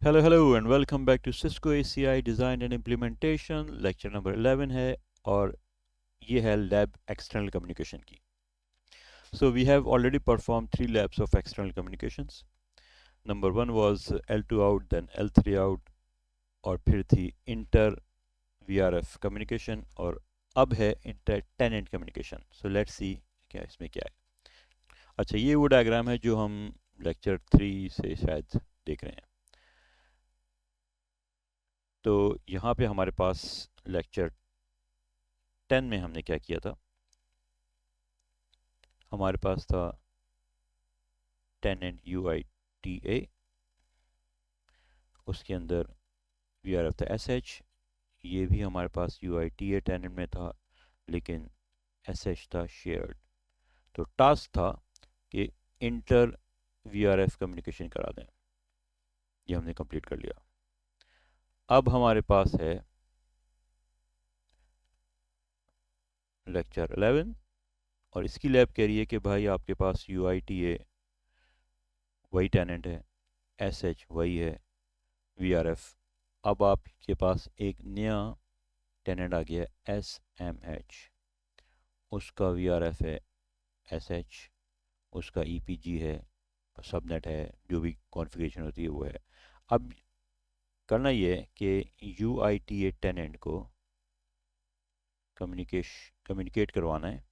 Hello and welcome back to Cisco ACI design and implementation. Lecture number 11 है और ये है लैब एक्सटर्नल कम्युनिकेशन की। So we have already perform 3 labs of external communications. Number 1 was L2 out, then L3 out, और फिर थी inter VRF communication, और अब है inter tenant communication. So let's see क्या इसमें क्या है। अच्छा, ये वो डायग्राम है जो हम लेक्चर 3 से शायद देख रहे हैं। तो यहाँ पे हमारे पास लेक्चर 10 में हमने क्या किया था। हमारे पास था टेनेंट UITA, उसके अंदर VRF था SH। ये भी हमारे पास UITA टेनेंट में था, लेकिन SH था शेयर्ड। तो टास्क था कि इंटर VRF कम्युनिकेशन करा दें। ये हमने कंप्लीट कर लिया। अब हमारे पास है लेक्चर 11, और इसकी लैब कह रही है कि भाई आपके पास UITA वही टेनेंट है, SH वही है, VRF। अब आपके पास एक नया टेनेंट आ गया है SMH, उसका VRF है SH, उसका EPG है, सबनेट है, जो भी कॉन्फ़िगरेशन होती है वो है। अब करना ये है कि UITA टेनेंट को कम्युनिकेट करवाना है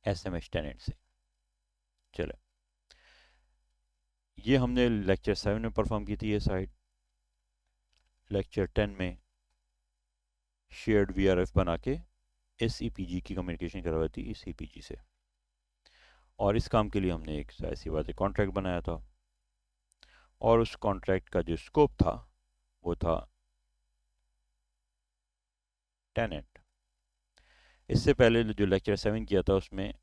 SMH टेनेंट से। चलो, ये हमने लेक्चर 7 में परफॉर्म की थी ये साइड। लेक्चर 10 में शेयर्ड VRF बना के इस EPG की कम्युनिकेशन करवाई थी इस EPG से, और इस काम के लिए हमने एक ऐसी बात है कॉन्ट्रैक्ट बनाया था, और उस कॉन्ट्रैक्ट का जो स्कोप था वो था टेनेंट। इससे पहले जो लेक्चर 7 किया था उसमें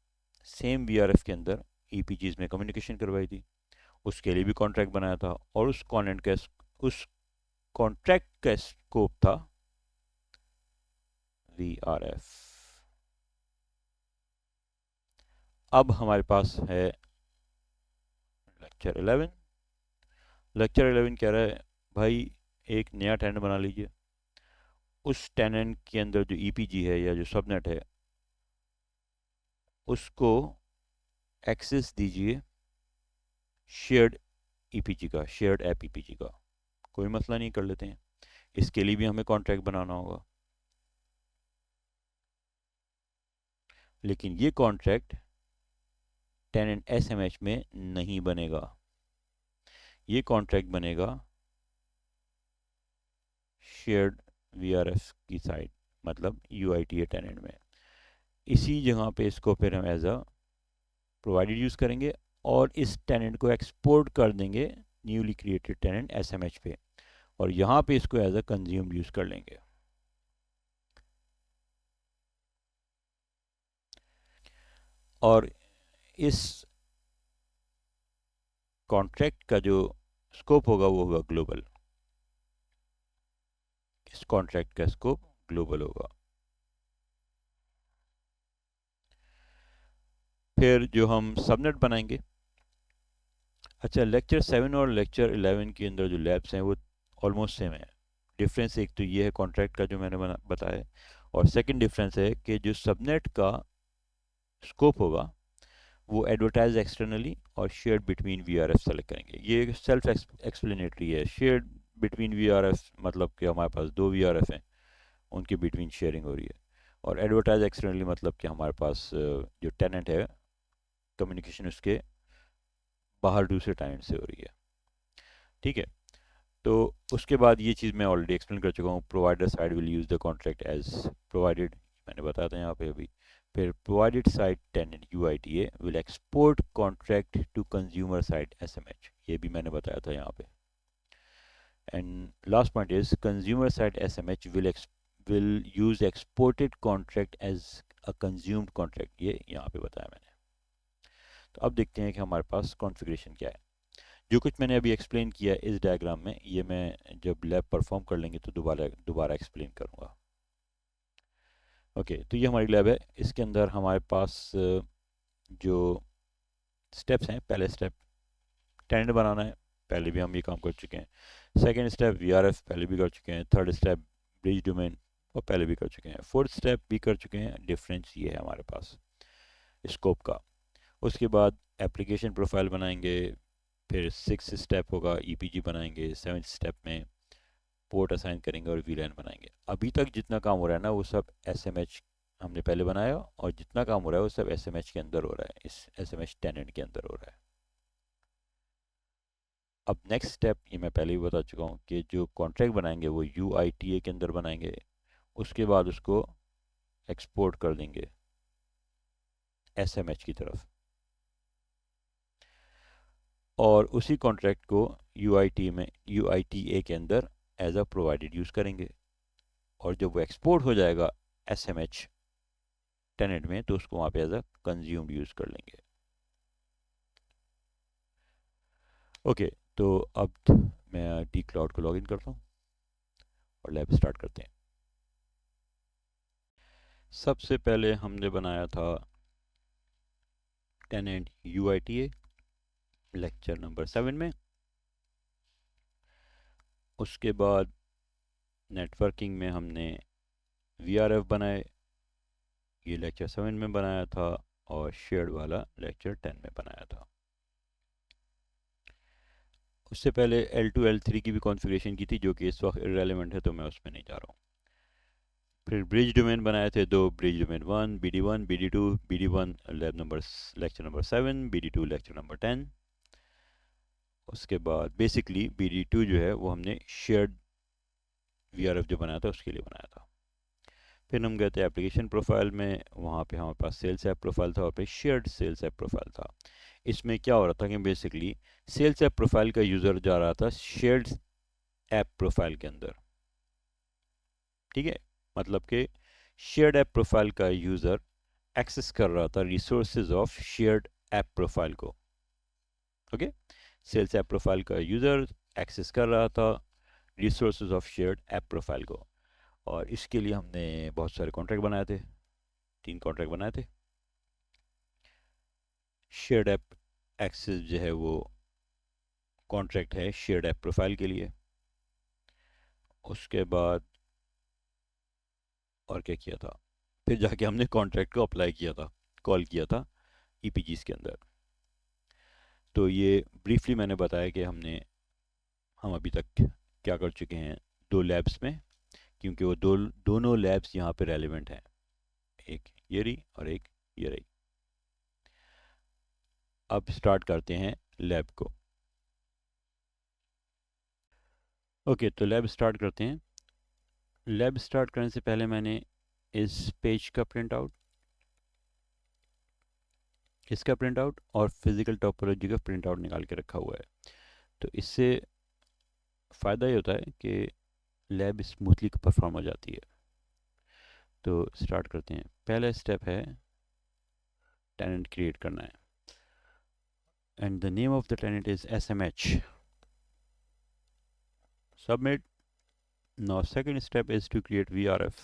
सेम VRF के अंदर EPGs में कम्युनिकेशन करवाई थी, उसके लिए भी कॉन्ट्रैक्ट बनाया था, और उस कॉन्ट्रैक्ट का स्कोप था VRF। अब हमारे पास है लेक्चर 11। लेक्चर 11 कह रहा है भाई एक नया टेनेंट बना लीजिए, उस टेनेंट के अंदर जो EPG है या जो सबनेट है उसको एक्सेस दीजिए शेयर्ड EPG का, शेयर्ड ऐप EPG का। कोई मसला नहीं, कर लेते हैं। इसके लिए भी हमें कॉन्ट्रैक्ट बनाना होगा, लेकिन ये कॉन्ट्रैक्ट टेनेंट SMH में नहीं बनेगा। ये कॉन्ट्रैक्ट बनेगा शेयर्ड VRF की साइड, मतलब UITA टेनेंट में। इसी जगह पे इसको फिर हम एज अ प्रोवाइडेड यूज़ करेंगे, और इस टेनेंट को एक्सपोर्ट कर देंगे न्यूली क्रिएटेड टेनेंट SMH पे, और यहाँ पे इसको एज अ कंज्यूम यूज़ कर लेंगे। और इस कॉन्ट्रैक्ट का जो स्कोप होगा वो होगा ग्लोबल। इस कॉन्ट्रैक्ट का स्कोप ग्लोबल होगा। फिर जो हम सबनेट बनाएंगे। अच्छा, लेक्चर 7 और लेक्चर 11 के अंदर जो लैब्स हैं वो ऑलमोस्ट सेम है। डिफरेंस एक तो ये है कॉन्ट्रैक्ट का जो मैंने बताया, और सेकंड डिफरेंस है कि जो सबनेट का स्कोप होगा वो एडवर्टाइज एक्सटर्नली और शेयर्ड बिटवीन VRF सेलेक्ट करेंगे। ये सेल्फ एक्सप्लेनेटरी है। शेयर्ड बिटवीन VRF मतलब कि हमारे पास 2 VRF हैं, उनके बिटवीन शेयरिंग हो रही है, और एडवर्टाइज एक्सटर्नली मतलब कि हमारे पास जो टेनेंट है कम्युनिकेशन उसके बाहर दूसरे टेनेंट से हो रही है। ठीक है, तो उसके बाद ये चीज़ मैं ऑलरेडी एक्सप्लेन कर चुका हूँ। Provider side will use the contract as provided, मैंने बताया था यहाँ पे अभी। फिर provided side tenant UITA will export contract to consumer side SMH, ये भी मैंने बताया था यहाँ पे। And last point is consumer side SMH will use exported contract as a consumed contract, ये यहाँ पे बताया मैंने। तो अब देखते हैं कि हमारे पास कॉन्फ़िगरेशन क्या है। जो कुछ मैंने अभी एक्सप्लेन किया इस डायग्राम में, ये मैं जब लैब परफॉर्म कर लेंगे तो दोबारा एक्सप्लेन करूँगा। ओके, तो ये हमारी लैब है। इसके अंदर हमारे पास जो स्टेप्स हैं, पहले स्टेप टेनेंट बनाना है, पहले भी हम ये काम कर चुके हैं। सेकेंड स्टेप VRF पहले भी कर चुके हैं। थर्ड स्टेप ब्रिज डोमेन और पहले भी कर चुके हैं। फोर्थ स्टेप भी कर चुके हैं। डिफरेंस ये है हमारे पास स्कोप का। उसके बाद एप्लीकेशन प्रोफाइल बनाएंगे, फिर सिक्स स्टेप होगा EPG बनाएंगे, सेवन्थ स्टेप में पोर्ट असाइन करेंगे और VLAN बनाएंगे। अभी तक जितना काम हो रहा है ना वो सब SMH हमने पहले बनाया, और जितना काम हो रहा है वो सब SMH के अंदर हो रहा है, इस SMH टेनेंट के अंदर हो रहा है। अब नेक्स्ट स्टेप ये मैं पहले भी बता चुका हूँ कि जो कॉन्ट्रैक्ट बनाएंगे वो UITA के अंदर बनाएंगे। उसके बाद उसको एक्सपोर्ट कर देंगे SMH की तरफ, और उसी कॉन्ट्रैक्ट को UITA के अंदर एज अ प्रोवाइडेड यूज़ करेंगे। और जब वो एक्सपोर्ट हो जाएगा SMH टेनेंट में तो उसको वहाँ पे एज अ कंज्यूम्ड यूज़ कर लेंगे। ओके, तो अब मैं टी क्लाउड को लॉगिन करता हूँ और लैब स्टार्ट करते हैं। सबसे पहले हमने बनाया था टेनेंट UITA लेक्चर नंबर 7 में। उसके बाद नेटवर्किंग में हमने VRF बनाए, ये लेक्चर 7 में बनाया था, और शेयर्ड वाला लेक्चर 10 में बनाया था। उससे पहले L2 L3 की भी कॉन्फ़िगरेशन की थी जो कि इस वक्त इररेलेवेंट है, तो मैं उसमें नहीं जा रहा हूँ। फिर ब्रिज डोमेन बनाए थे दो, bridge domain 1 BD1 BD2, BD1 lab number lecture number 7, BD2 lecture number 10। उसके बाद बेसिकली BD2 जो है वो हमने शेयर्ड VRF जो बनाया था उसके लिए बनाया था। फिर हम गए थे एप्लीकेशन प्रोफाइल में, वहाँ पे हमारे पास सेल्स ऐप प्रोफाइल था और फिर शेयर्ड सेल्स ऐप प्रोफाइल था। इसमें क्या हो रहा था कि बेसिकली सेल्स ऐप प्रोफाइल का यूज़र जा रहा था शेयर्ड ऐप प्रोफाइल के अंदर। ठीक है, मतलब कि शेयर्ड ऐप प्रोफाइल का यूज़र एक्सेस कर रहा था resources of shared app profile को। ओके, सेल्स ऐप प्रोफाइल का यूज़र एक्सेस कर रहा था resources of shared app profile को, और इसके लिए हमने बहुत सारे कॉन्ट्रैक्ट बनाए थे, 3 कॉन्ट्रैक्ट बनाए थे। शेयर्ड ऐप एक्सेस जो है वो कॉन्ट्रैक्ट है शेयर्ड ऐप प्रोफाइल के लिए। उसके बाद और क्या किया था, फिर जाके हमने कॉन्ट्रैक्ट को अप्लाई किया था, कॉल किया था EPGs के अंदर। तो ये ब्रीफली मैंने बताया कि हम अभी तक क्या कर चुके हैं 2 लैब्स में, क्योंकि वो दोनों लैब्स यहाँ पे रेलिवेंट हैं, एक ये रही और एक ये रही। अब स्टार्ट करते हैं लैब को। ओके, तो लैब स्टार्ट करते हैं। लैब स्टार्ट करने से पहले मैंने इस पेज का प्रिंट आउट, इसका प्रिंट आउट और फिजिकल टोपोलॉजी का प्रिंट आउट निकाल के रखा हुआ है। तो इससे फ़ायदा ये होता है कि लैब स्मूथली परफॉर्म हो जाती है। तो स्टार्ट करते हैं। पहला स्टेप है टेनेंट क्रिएट करना है, and the name of the tenant is SMH। Submit. Now second step is to create VRF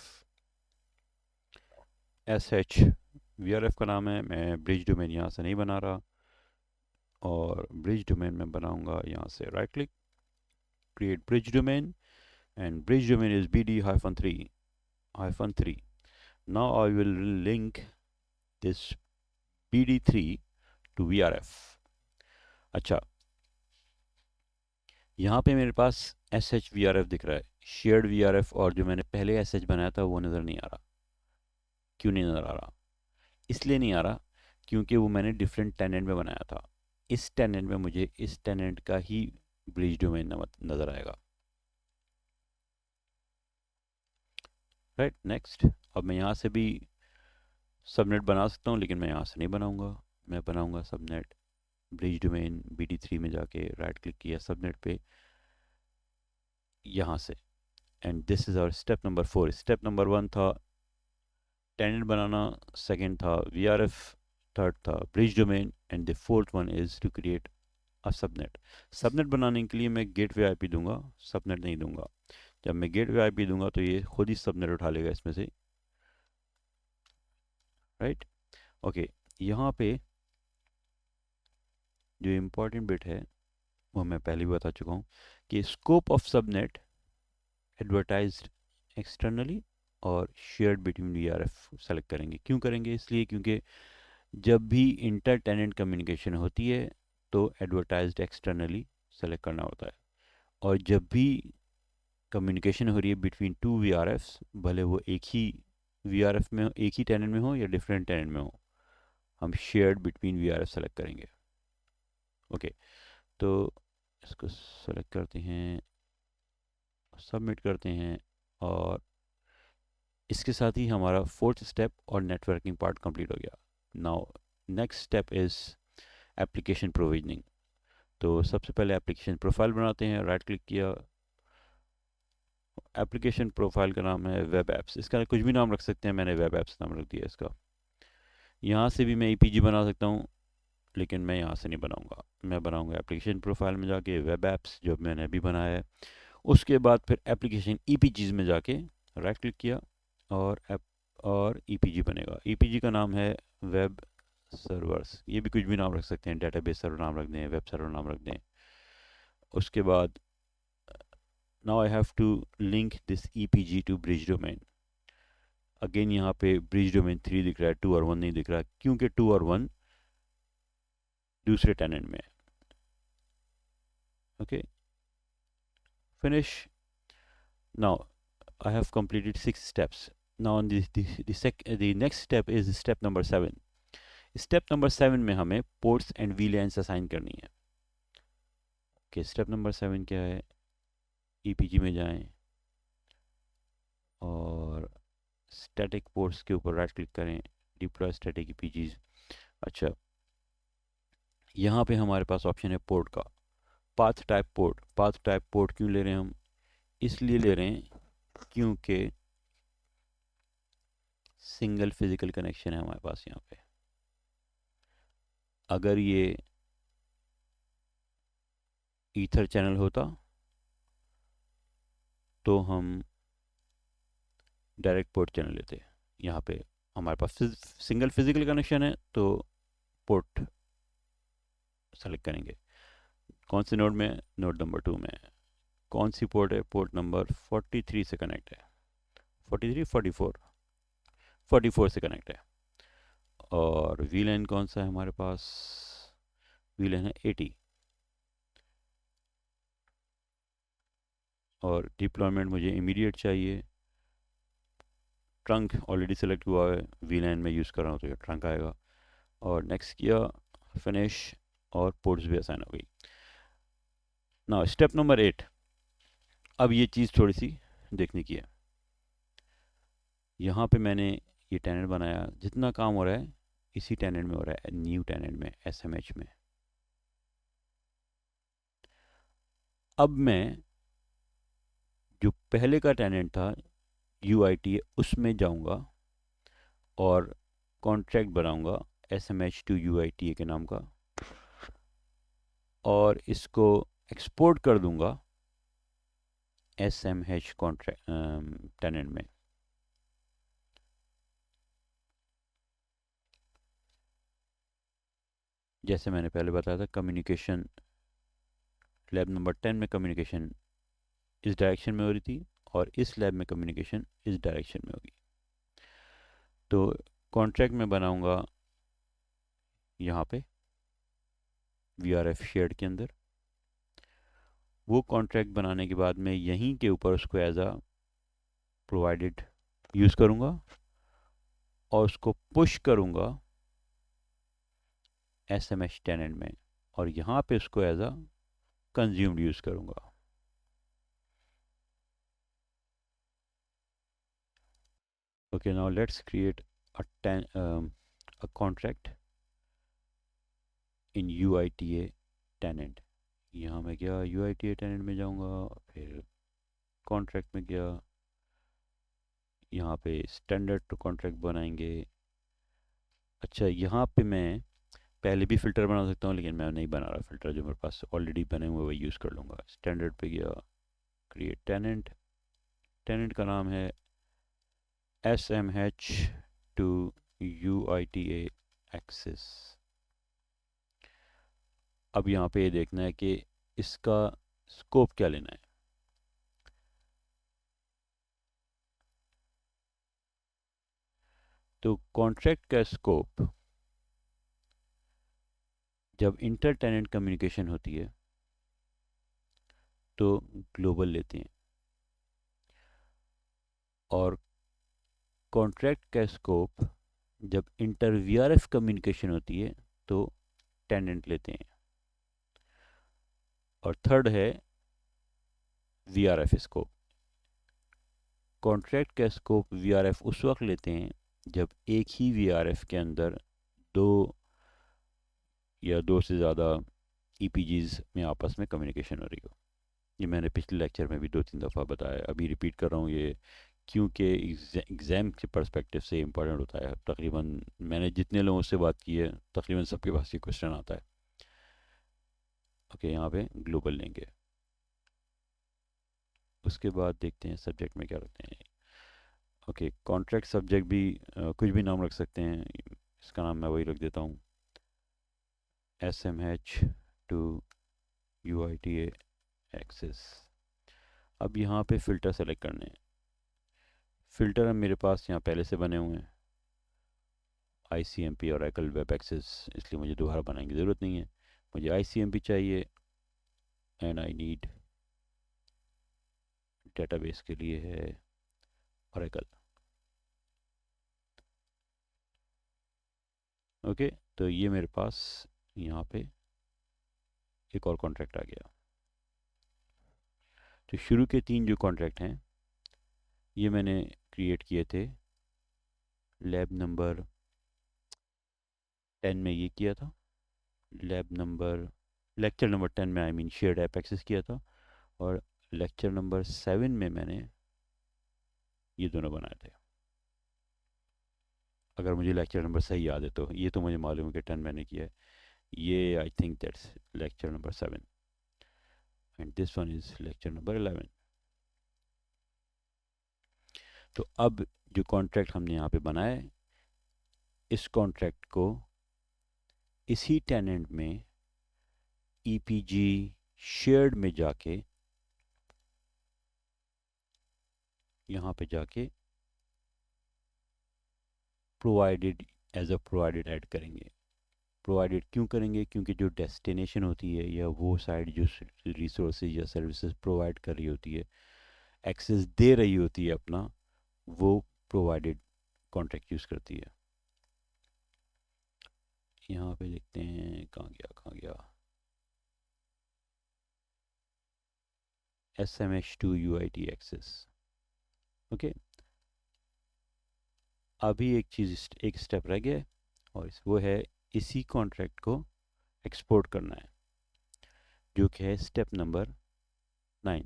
SH। VRF का नाम है, मैं ब्रिज डोमेन यहाँ से नहीं बना रहा, और ब्रिज डोमेन में बनाऊंगा यहाँ से right click, create bridge domain, and bridge domain is BD-3. Now I will link this BD3 to VRF. अच्छा, यहाँ पे मेरे पास SH VRF दिख रहा है, शेयर्ड VRF, और जो मैंने पहले SH बनाया था वो नज़र नहीं आ रहा। क्यों नहीं नज़र आ रहा? इसलिए नहीं आ रहा क्योंकि वो मैंने डिफरेंट टेनेंट में बनाया था। इस टेनेंट में मुझे इस टेनेंट का ही ब्रिज डोमेन नज़र आएगा। Right, next. अब मैं यहाँ से भी सबनेट बना सकता हूँ, लेकिन मैं यहाँ से नहीं बनाऊँगा। मैं बनाऊँगा सबनेट ब्रिज डोमेन BD3 में जाके राइट क्लिक किया सबनेट पे यहाँ से, and this is our step number 4। Step number 1 था टेनेंट बनाना, सेकंड था VRF, थर्ड था bridge domain, and the fourth one is to create a subnet. Subnet बनाने के लिए मैं गेटवे IP दूंगा, सबनेट नहीं दूंगा। जब मैं गेटवे IP दूंगा तो ये खुद ही सबनेट उठा लेगा इसमें से। राइट, ओके, यहाँ पे जो इम्पोर्टेंट बिट है वो मैं पहले भी बता चुका हूँ कि scope of subnet advertised externally और शेयर्ड बिटवीन वीआरएफ सेलेक्ट करेंगे। क्यों करेंगे? इसलिए क्योंकि जब भी इंटर टेनेंट कम्युनिकेशन होती है तो एडवर्टाइज्ड एक्सटर्नली सेलेक्ट करना होता है, और जब भी कम्युनिकेशन हो रही है बिटवीन टू वीआरएफ्स, भले वो एक ही वीआरएफ में हो, एक ही टेनेंट में हो या डिफरेंट टेनेंट में हो, हम शेयर्ड बिटवीन वीआरएफ सेलेक्ट करेंगे। ओके, तो इसको सेलेक्ट करते हैं, सबमिट करते हैं, और इसके साथ ही हमारा फोर्थ स्टेप और नेटवर्किंग पार्ट कंप्लीट हो गया। Now next step is application provisioning. तो सबसे पहले एप्लीकेशन प्रोफाइल बनाते हैं। राइट क्लिक किया, एप्लीकेशन प्रोफाइल का नाम है वेब एप्स। इसका कुछ भी नाम रख सकते हैं, मैंने वेब एप्स नाम रख दिया इसका। यहाँ से भी मैं ईपीजी बना सकता हूँ, लेकिन मैं यहाँ से नहीं बनाऊँगा। मैं बनाऊँगा एप्लीकेशन प्रोफाइल में जाके वेब एप्स, जो मैंने अभी बनाया है। उसके बाद फिर एप्लीकेशन ईपीजीज में जाके राइट क्लिक किया, और और ईपीजी बनेगा। ईपीजी का नाम है वेब सर्वर्स। ये भी कुछ भी नाम रख सकते हैं, डेटाबेस सर्वर नाम रख दें, वेब सर्वर नाम रख दें। उसके बाद now I have to link this EPG to bridge domain. Again यहाँ पे ब्रिज डोमेन 3 दिख रहा है, 2 और 1 नहीं दिख रहा, क्योंकि 2 और 1 दूसरे टेनेंट में है। Okay, finish. Now I have completed 6 steps. Now on the next step is step number 7. Step number 7 में हमें ports and VLANs असाइन करनी है। Okay, step number 7 क्या है? EPG में जाएं और static ports के ऊपर राइट क्लिक करें, deploy static EPGs। अच्छा, यहाँ पे हमारे पास ऑप्शन है पोर्ट का, path type port. Path type port क्यों ले रहे हैं हम? इसलिए ले रहे हैं क्योंकि सिंगल फिजिकल कनेक्शन है हमारे पास यहाँ पे। अगर ये ईथर चैनल होता तो हम डायरेक्ट पोर्ट चैनल लेते। यहाँ पे हमारे पास सिंगल फिजिकल कनेक्शन है तो पोर्ट सेलेक्ट करेंगे। कौन से नोड में? नोड नंबर 2 में। कौन सी पोर्ट है? पोर्ट नंबर 43 से कनेक्ट है। 43, 44, 44 से कनेक्ट है। और वीलैन कौन सा है हमारे पास? वीलैन है 80। और डिप्लॉयमेंट मुझे इमीडिएट चाहिए। ट्रंक ऑलरेडी सेलेक्ट हुआ है, वीलैन में यूज़ कर रहा हूँ तो ये ट्रंक आएगा। और नेक्स्ट किया, फिनिश, और पोर्ट्स भी असाइन हो गई। ना स्टेप नंबर 8। अब ये चीज़ थोड़ी सी देखने की है। यहाँ पे मैंने ये टेनेंट बनाया, जितना काम हो रहा है इसी टेनेंट में हो रहा है, न्यू टेनेंट में, एसएमएच में। अब मैं जो पहले का टेनेंट था यूआईटी, उसमें जाऊंगा और कॉन्ट्रैक्ट बनाऊंगा एसएमएच टू यूआईटी के नाम का, और इसको एक्सपोर्ट कर दूंगा एसएमएच कॉन्ट्रैक्ट टेनेंट में। जैसे मैंने पहले बताया था, कम्युनिकेशन लैब नंबर 10 में कम्युनिकेशन इस डायरेक्शन में हो रही थी, और इस लैब में कम्युनिकेशन इस डायरेक्शन में होगी। तो कॉन्ट्रैक्ट में बनाऊंगा यहाँ पे वीआरएफ शेयर्ड के अंदर। वो कॉन्ट्रैक्ट बनाने के बाद मैं यहीं के ऊपर उसको एज अ प्रोवाइडेड यूज़ करूँगा, और उसको पुश करूँगा एसएमएच टेनेंट में, और यहाँ पे उसको एज अ कंज्यूम्ड यूज़ करूँगा। Okay, now let's create a contract in UITA tenant। यहाँ मैं गया UITA tenant में जाऊँगा, फिर कॉन्ट्रैक्ट में गया, यहाँ पे स्टैंडर्ड टू कॉन्ट्रैक्ट बनाएंगे। अच्छा, यहाँ पे मैं पहले भी फ़िल्टर बना सकता हूँ, लेकिन मैं नहीं बना रहा फ़िल्टर, जो मेरे पास ऑलरेडी बने हुए वही यूज़ कर लूँगा। स्टैंडर्ड पे गया, क्रिएट टेनेंट। टेनेंट का नाम है SMH to UITA एक्सेस। अब यहाँ पे ये देखना है कि इसका स्कोप क्या लेना है। तो कॉन्ट्रैक्ट का स्कोप जब इंटर टेनेंट कम्युनिकेशन होती है तो ग्लोबल लेते हैं, और कॉन्ट्रैक्ट का स्कोप जब इंटर वीआरएफ कम्युनिकेशन होती है तो टेनेंट लेते हैं। और थर्ड है वीआरएफ स्कोप। कॉन्ट्रैक्ट का स्कोप वीआरएफ उस वक्त लेते हैं जब एक ही वीआरएफ के अंदर दो या दो से ज़्यादा ईपीजीज में आपस में कम्युनिकेशन हो रही हो। ये मैंने पिछले लेक्चर में भी 2-3 दफ़ा बताया, अभी रिपीट कर रहा हूँ ये, क्योंकि एग्ज़ाम के पर्सपेक्टिव से इम्पोर्टेंट होता है। तकरीबन मैंने जितने लोगों से बात की है तकरीबन सबके पास ये क्वेश्चन आता है। ओके, यहाँ पे ग्लोबल लेंगे। उसके बाद देखते हैं सब्जेक्ट में क्या रखते हैं। ओके, कॉन्ट्रैक्ट सब्जेक्ट भी कुछ भी नाम रख सकते हैं, इसका नाम मैं वही रख देता हूँ, SMH2 UITA एक्सेस। अब यहाँ पे फ़िल्टर सेलेक्ट करने हैं। फ़िल्टर अब मेरे पास यहाँ पहले से बने हुए हैं, ICMP और Oracle वेब एक्सेस, इसलिए मुझे दोबारा बनाने की ज़रूरत नहीं है। मुझे ICMP चाहिए एंड आई नीड डेटाबेस के लिए है Oracle। ओके, तो ये मेरे पास यहाँ पे एक और कॉन्ट्रैक्ट आ गया। तो शुरू के 3 जो कॉन्ट्रैक्ट हैं ये मैंने क्रिएट किए थे लैब नंबर 10 में, ये किया था लेक्चर नंबर 10 में, I mean shared app access किया था, और लेक्चर नंबर 7 में मैंने ये दोनों बनाए थे। अगर मुझे लेक्चर नंबर सही याद है तो, ये तो मुझे मालूम है कि 10 मैंने किया है, ये I think that's lecture number 7 and this one is lecture number 11। तो अब जो कॉन्ट्रैक्ट हमने यहाँ पे बनाया, इस कॉन्ट्रैक्ट को इसी टेनेंट में ईपीजी शेयर्ड में जाके, यहाँ पे जाके provided as a provided add करेंगे। प्रोवाइडेड क्यों करेंगे? क्योंकि जो डेस्टिनेशन होती है या वो साइट जो रिसोर्सेज या सर्विसेज प्रोवाइड कर रही होती है, एक्सेस दे रही होती है अपना, वो प्रोवाइडेड कॉन्ट्रैक्ट यूज़ करती है। यहाँ पे देखते हैं कहाँ गया SMH2 UIT एक्सेस। ओके, अभी एक स्टेप रह गया है, और वो है इसी कॉन्ट्रैक्ट को एक्सपोर्ट करना है, जो कि है स्टेप नंबर 9।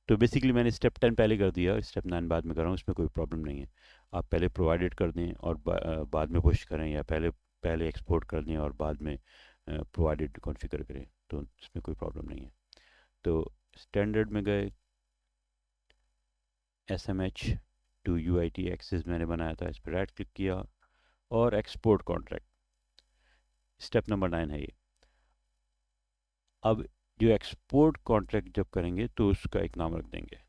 तो बेसिकली मैंने स्टेप 10 पहले कर दिया, स्टेप 9 बाद में कर रहा हूँ, इसमें कोई प्रॉब्लम नहीं है। आप पहले प्रोवाइडेड कर दें और बाद में पुश करें, या पहले एक्सपोर्ट कर दें और बाद में प्रोवाइडेड कॉन्फ़िगर करें, तो इसमें कोई प्रॉब्लम नहीं है। तो स्टैंडर्ड में गए, SMH2 UIT एक्सेस मैंने बनाया था, इस पर राइट क्लिक किया और एक्सपोर्ट कॉन्ट्रैक्ट, स्टेप नंबर 9 है ये। अब जो एक्सपोर्ट कॉन्ट्रैक्ट जब करेंगे तो उसका एक नाम रख देंगे,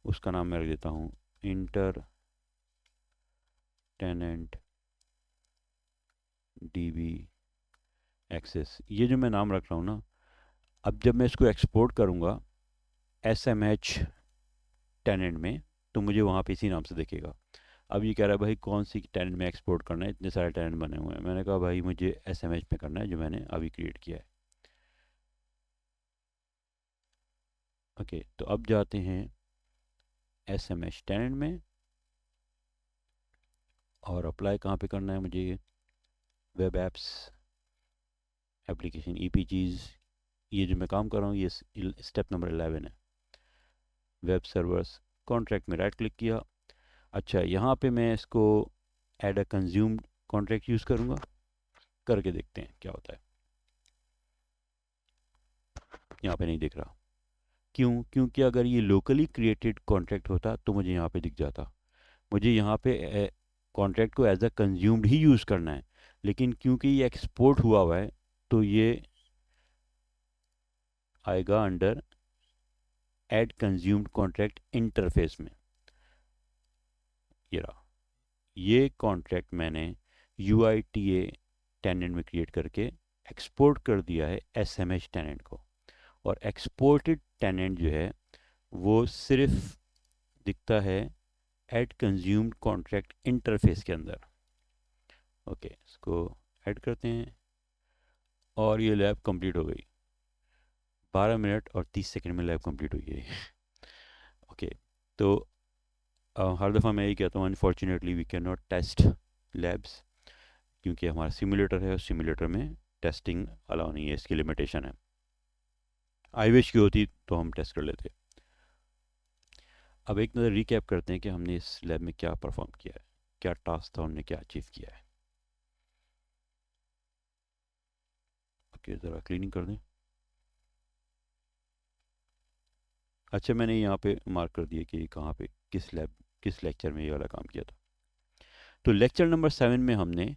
उसका नाम मैं रख देता हूँ इंटर टेनेंट DB एक्सेस। ये जो मैं नाम रख रहा हूँ ना, अब जब मैं इसको एक्सपोर्ट करूँगा SMH टेनेंट में, तो मुझे वहाँ पे इसी नाम से दिखेगा। अब ये कह रहा है भाई कौन सी टेनेंट में एक्सपोर्ट करना है, इतने सारे टेनेंट बने हुए हैं। मैंने कहा भाई मुझे SMH में करना है, जो मैंने अभी क्रिएट किया है। ओके, तो अब जाते हैं SMH टेनेंट में, और अप्लाई कहाँ पे करना है मुझे, वेब एप्स एप्लीकेशन EPGs, ये जो मैं काम कर रहा हूँ ये स्टेप नंबर 11 है। वेब सर्वर्स कॉन्ट्रैक्ट में राइट क्लिक किया। अच्छा, यहाँ पे मैं इसको ऐड अ कंज्यूम्ड कॉन्ट्रैक्ट यूज़ करूँगा, करके देखते हैं क्या होता है। यहाँ पे नहीं दिख रहा, क्यों? क्योंकि अगर ये लोकली क्रिएटेड कॉन्ट्रैक्ट होता तो मुझे यहाँ पे दिख जाता। मुझे यहाँ पे कॉन्ट्रैक्ट को एज अ कंज्यूम्ड ही यूज़ करना है, लेकिन क्योंकि ये एक्सपोर्ट हुआ हुआ है तो ये आएगा under add consumed contract interface में। ये रहा, ये कॉन्ट्रैक्ट मैंने UITA टेनेंट में क्रिएट करके एक्सपोर्ट कर दिया है SMH टेनेंट को। और एक्सपोर्टेड टेनेंट जो है वो सिर्फ दिखता है ऐड कंज्यूम्ड कॉन्ट्रैक्ट इंटरफेस के अंदर। ओके, इसको ऐड करते हैं और ये लैब कंप्लीट हो गई। 12 मिनट और 30 सेकंड में लैब कंप्लीट हुई है। ओके, तो हर दफ़ा मैं यही कहता हूँ, unfortunately we can not test labs, क्योंकि हमारा सिमुलेटर है और सिमुलेटर में टेस्टिंग अलाउ नहीं है, इसकी लिमिटेशन है। आई विश की होती तो हम टेस्ट कर लेते। अब एक नज़र रिकैप करते हैं कि हमने इस लैब में क्या परफॉर्म किया है, क्या टास्क था, हमने क्या अचीव किया है। ओके, ज़रा क्लीनिंग कर दें। अच्छा, मैंने यहाँ पे मार्क कर दिया कि कहाँ पे किस लेक्चर में ये वाला काम किया था। तो लेक्चर नंबर 7 में हमने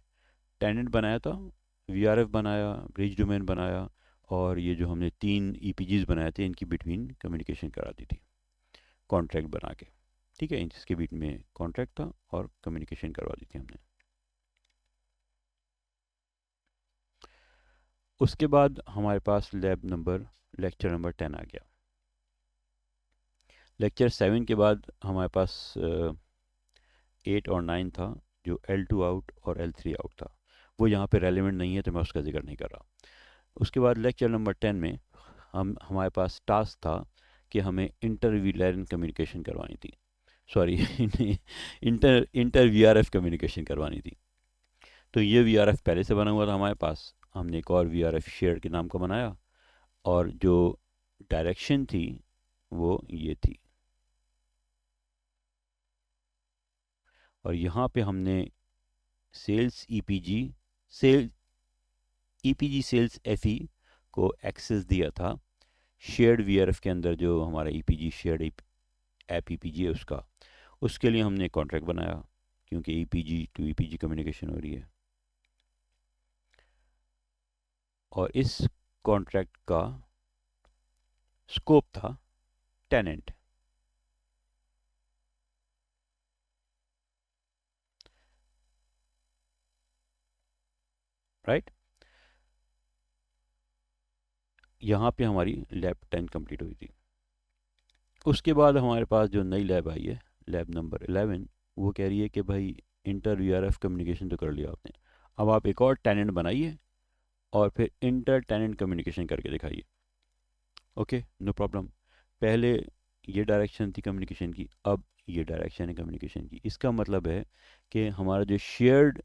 टेनेंट बनाया था, VRF बनाया, ब्रिज डोमेन बनाया, और ये जो हमने 3 EPGs बनाए थे इनकी बिटवीन कम्युनिकेशन करा दी थी कॉन्ट्रैक्ट बना के। ठीक है, इसके बीच में कॉन्ट्रैक्ट था और कम्युनिकेशन करवा दी थी हमने। उसके बाद हमारे पास लेक्चर नंबर 10 आ गया। लेक्चर 7 के बाद हमारे पास 8 और 9 था, जो L2 आउट और L3 आउट था। वो यहाँ पे रेलिवेंट नहीं है तो मैं उसका जिक्र नहीं कर रहा। उसके बाद लेक्चर नंबर 10 में हमारे पास टास्क था कि हमें इंटर VLAN कम्युनिकेशन करवानी थी, सॉरी इंटर VRF कम्युनिकेशन करवानी थी। तो ये VRF पहले से बना हुआ था हमारे पास, हमने एक और VRF शेयर के नाम का बनाया, और जो डायरेक्शन थी वो ये थी। और यहाँ पे हमने सेल्स सेल्स FE को एक्सेस दिया था शेयर्ड VRF के अंदर, जो हमारा EPG शेयर्ड ऐप EPG है उसका। उसके लिए हमने कॉन्ट्रैक्ट बनाया, क्योंकि EPG टू EPG कम्युनिकेशन हो रही है। और इस कॉन्ट्रैक्ट का स्कोप था टेनेंट। राइट, यहाँ पे हमारी लैब 10 कंप्लीट हुई थी। उसके बाद हमारे पास जो नई लैब आई है, लैब नंबर 11, वो कह रही है कि भाई इंटर VRF कम्युनिकेशन तो कर लिया आपने, अब आप एक और टेनेंट बनाइए और फिर इंटर टेनेंट कम्युनिकेशन करके दिखाइए। Okay, no problem. पहले ये डायरेक्शन थी कम्युनिकेशन की, अब ये डायरेक्शन है कम्युनिकेशन की। इसका मतलब है कि हमारा जो शेयर्ड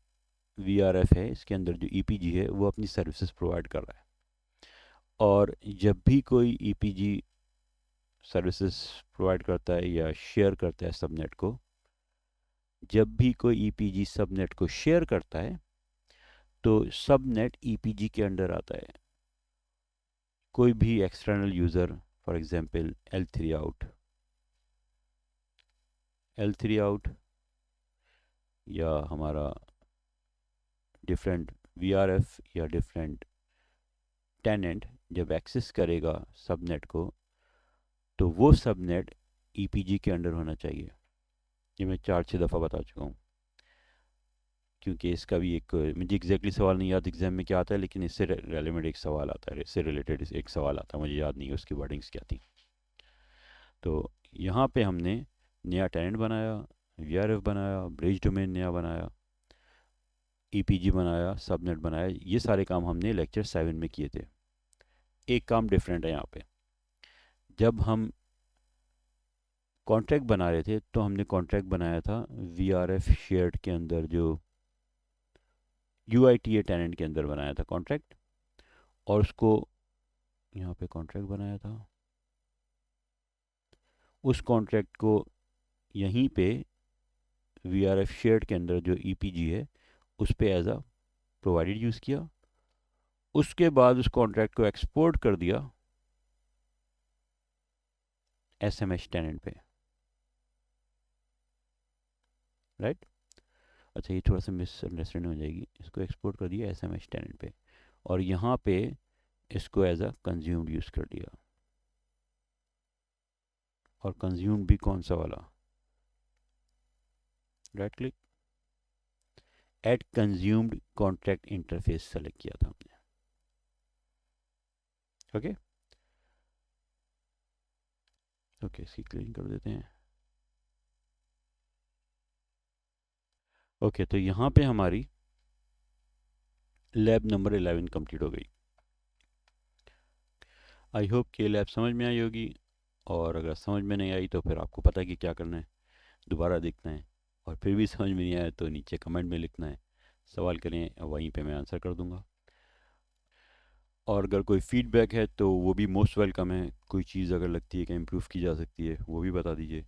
VRF है, इसके अंदर जो EPG है वो अपनी सर्विसेज प्रोवाइड कर रहा है, और जब भी कोई EPG सर्विसेज प्रोवाइड करता है या शेयर करता है सबनेट को, जब भी कोई EPG सबनेट को शेयर करता है तो सबनेट EPG के अंडर आता है। कोई भी external user, for example L3 out या हमारा डिफरेंट VRF या डिफरेंट टेनेंट जब एक्सेस करेगा सबनेट को, तो वो सबनेट EPG के अंडर होना चाहिए। ये मैं 4-6 दफ़ा बता चुका हूँ, क्योंकि इसका भी एक, मुझे एग्जैक्टली सवाल नहीं याद एग्जाम में क्या आता है, लेकिन इससे रेलेवेंट एक सवाल आता है, इससे रिलेटेड एक सवाल आता है, मुझे याद नहीं है उसकी वर्डिंग्स क्या थी। तो यहाँ पे हमने नया टेनेंट बनाया, VRF बनाया, ब्रिज डोमेन नया बनाया, EPG बनाया, सबनेट बनाया। ये सारे काम हमने लेक्चर 7 में किए थे। एक काम डिफरेंट है यहाँ पे, जब हम कॉन्ट्रैक्ट बना रहे थे तो हमने कॉन्ट्रैक्ट बनाया था VRF शेयर्ड के अंदर, जो UITA टेनेंट के अंदर बनाया था कॉन्ट्रैक्ट, और उसको यहाँ पे कॉन्ट्रैक्ट बनाया था। उस कॉन्ट्रैक्ट को यहीं पे VRF शेयर्ड के अंदर जो EPG है उस पे एज अ प्रोवाइडेड यूज़ किया। उसके बाद उस कॉन्ट्रैक्ट को एक्सपोर्ट कर दिया SMH टेनेंट पे। राइट, अच्छा ये थोड़ा सा मिसअंडरस्टैंडिंग हो जाएगी। इसको एक्सपोर्ट कर दिया SMH टेनेंट पे, और यहाँ पे इसको एज अ कंज्यूम्ड यूज़ कर दिया। और कंज्यूम्ड भी कौन सा वाला, right click, add consumed contract interface select किया था हमने। ओके ओके, इसकी क्लीन कर देते हैं। ओके तो यहाँ पे हमारी लैब नंबर 11 कंप्लीट हो गई। आई होप कि लैब समझ में आई होगी, और अगर समझ में नहीं आई तो फिर आपको पता है कि क्या करना है, दोबारा देखना है, और फिर भी समझ में नहीं आया तो नीचे कमेंट में लिखना है, सवाल करें, वहीं पे मैं आंसर कर दूंगा। और अगर कोई फीडबैक है तो वो भी मोस्ट वेलकम है, कोई चीज़ अगर लगती है कि इम्प्रूव की जा सकती है वो भी बता दीजिए।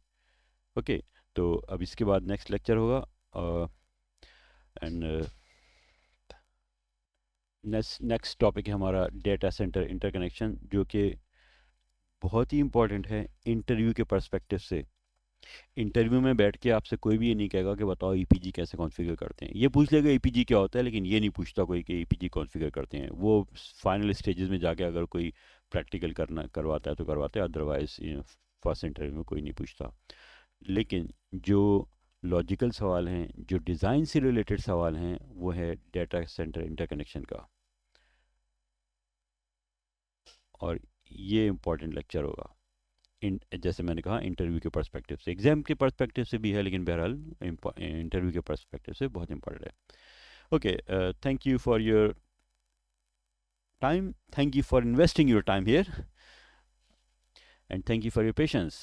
ओके तो अब इसके बाद नेक्स्ट लेक्चर होगा, एंड नेक्स्ट टॉपिक है हमारा डेटा सेंटर इंटरकनेक्शन, जो कि बहुत ही इंपॉर्टेंट है इंटरव्यू के पर्सपेक्टिव से। इंटरव्यू में बैठ के आपसे कोई भी ये नहीं कहेगा कि बताओ ईपीजी कैसे कॉन्फ़िगर करते हैं, ये पूछ लेगा ईपीजी क्या होता है, लेकिन ये नहीं पूछता कोई कि ईपीजी कॉन्फ़िगर करते हैं। वो फाइनल स्टेजेस में जाके अगर कोई प्रैक्टिकल करवाता है तो करवाते हैं, अदरवाइज फर्स्ट इंटरव्यू में कोई नहीं पूछता। लेकिन जो लॉजिकल सवाल हैं, जो डिज़ाइन से रिलेटेड सवाल हैं, वो है डेटा सेंटर इंटरकनेक्शन का, और ये इम्पॉर्टेंट लेक्चर होगा। जैसे मैंने कहा इंटरव्यू के पर्सपेक्टिव से, एग्जाम के पर्सपेक्टिव से भी है, लेकिन बहरहाल इंटरव्यू के पर्सपेक्टिव से बहुत इंपॉर्टेंट है। Okay, thank you for your time, thank you for investing your time here, and thank you for your patience.